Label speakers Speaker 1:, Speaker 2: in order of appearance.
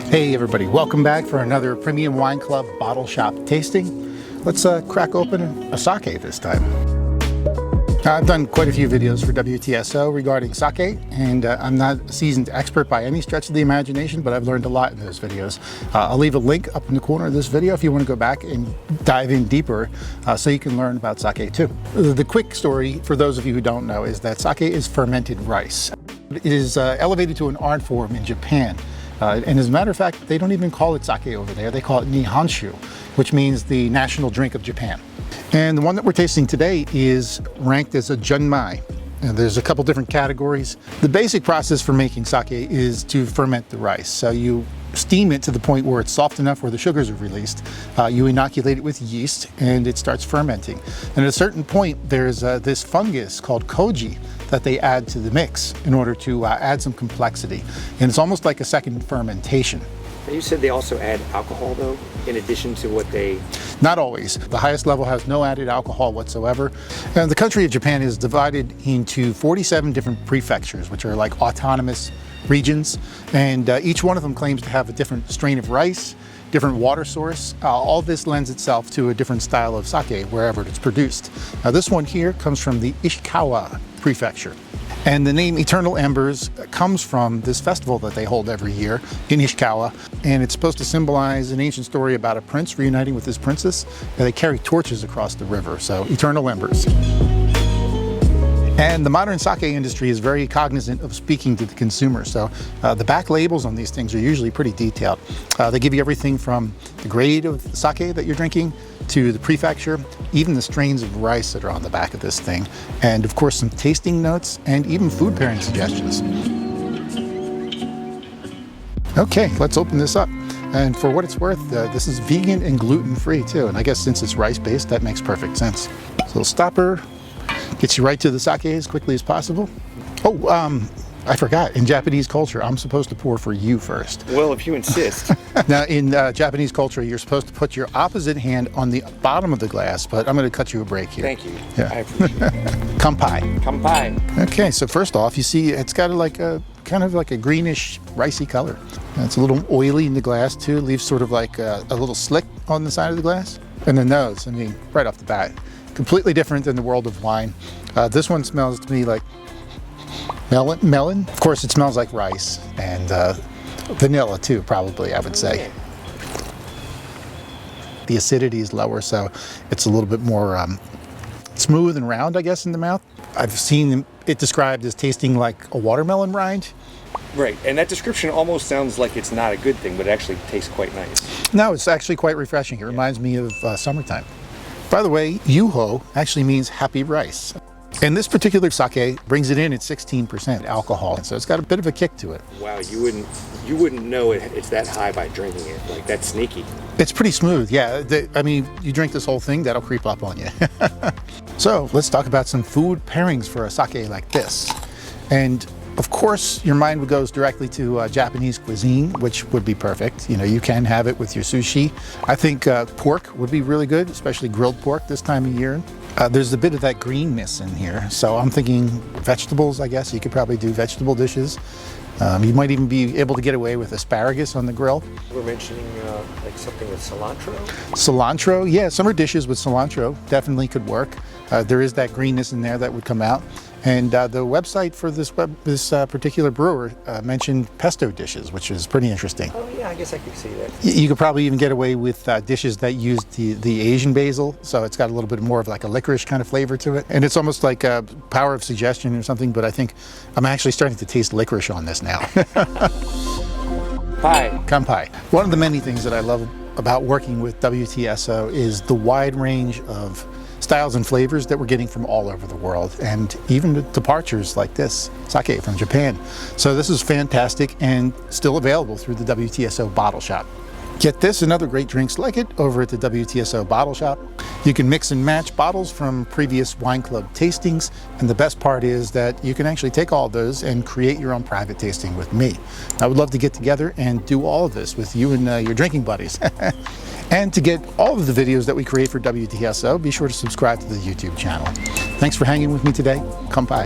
Speaker 1: Hey everybody, welcome back for another Premium Wine Club Bottle Shop tasting. Let's crack open a sake this time. I've done quite a few videos for WTSO regarding sake, and I'm not a seasoned expert by any stretch of the imagination, but I've learned a lot in those videos. I'll leave a link up in the corner of this video if you want to go back and dive in deeper so you can learn about sake too. The quick story for those of you who don't know is that sake is fermented rice. It is elevated to an art form in Japan. And as a matter of fact, they don't even call it sake over there. They call it Nihonshu, which means the national drink of Japan. And the one that we're tasting today is ranked as a Junmai. And there's a couple different categories. The basic process for making sake is to ferment the rice. So you steam it to the point where it's soft enough where the sugars are released. You inoculate it with yeast and it starts fermenting. And at a certain point, there's this fungus called koji that they add to the mix in order to add some complexity. And it's almost like a second fermentation.
Speaker 2: You said they also add alcohol though, in addition to what they...
Speaker 1: Not always. The highest level has no added alcohol whatsoever. And the country of Japan is divided into 47 different prefectures, which are like autonomous regions. And each one of them claims to have a different strain of rice, different water source. All this lends itself to a different style of sake wherever it's produced. Now this one here comes from the Ishikawa Prefecture. And the name Eternal Embers comes from this festival that they hold every year in Ishikawa. And it's supposed to symbolize an ancient story about a prince reuniting with his princess. And they carry torches across the river, so Eternal Embers. And the modern sake industry is very cognizant of speaking to the consumer. So the back labels on these things are usually pretty detailed. They give you everything from the grade of sake that you're drinking to the prefecture, even the strains of rice that are on the back of this thing. And of course, some tasting notes and even food pairing suggestions. Okay, let's open this up. And for what it's worth, this is vegan and gluten-free too. And I guess since it's rice-based, that makes perfect sense. So stopper. Gets you right to the sake as quickly as possible. Oh, I forgot. In Japanese culture, I'm supposed to pour for you first.
Speaker 2: Well, if you insist.
Speaker 1: Now, in Japanese culture, you're supposed to put your opposite hand on the bottom of the glass, but I'm going to cut you a break here.
Speaker 2: Thank you.
Speaker 1: Yeah.
Speaker 2: I appreciate it.
Speaker 1: Kanpai.
Speaker 2: Kanpai.
Speaker 1: Okay, so first off, you see it's got like a kind of like a greenish, ricey color. And it's a little oily in the glass too. It leaves sort of like a little slick on the side of the glass. And the nose, I mean, right off the bat. Completely different than the world of wine. This one smells to me like melon. Of course, it smells like rice and vanilla too, probably, I would say. The acidity is lower, so it's a little bit more smooth and round, I guess, in the mouth. I've seen it described as tasting like a watermelon rind.
Speaker 2: Right, and that description almost sounds like it's not a good thing, but it actually tastes quite nice.
Speaker 1: No, it's actually quite refreshing. It reminds me of summertime. By the way, Yuho actually means happy rice. And this particular sake brings it in at 16% alcohol, so it's got a bit of a kick to it.
Speaker 2: Wow, you wouldn't know it's that high by drinking it. Like, that's sneaky.
Speaker 1: It's pretty smooth, yeah. I mean, you drink this whole thing, that'll creep up on you. So let's talk about some food pairings for a sake like this. And of course, your mind goes directly to Japanese cuisine, which would be perfect. You know, you can have it with your sushi. I think pork would be really good, especially grilled pork this time of year. There's a bit of that greenness in here, so I'm thinking vegetables, I guess. You could probably do vegetable dishes. You might even be able to get away with asparagus on the grill.
Speaker 2: We're mentioning like something with cilantro?
Speaker 1: Cilantro, yeah, summer dishes with cilantro definitely could work. There is that greenness in there that would come out. And the website for this particular brewer mentioned pesto dishes, which is pretty interesting.
Speaker 2: Oh yeah, I guess I could see that.
Speaker 1: You could probably even get away with dishes that use the Asian basil, so it's got a little bit more of like a licorice kind of flavor to it. And it's almost like a power of suggestion or something, but I think I'm actually starting to taste licorice on this now.
Speaker 2: Pie.
Speaker 1: Kanpai. One of the many things that I love about working with WTSO is the wide range of styles and flavors that we're getting from all over the world, and even departures like this sake from Japan. So this is fantastic and still available through the WTSO Bottle Shop. Get this and other great drinks like it over at the WTSO Bottle Shop. You can mix and match bottles from previous wine club tastings, and the best part is that you can actually take all of those and create your own private tasting with me. I would love to get together and do all of this with you and your drinking buddies. And to get all of the videos that we create for WTSO, be sure to subscribe to the YouTube channel. Thanks for hanging with me today. Kanpai.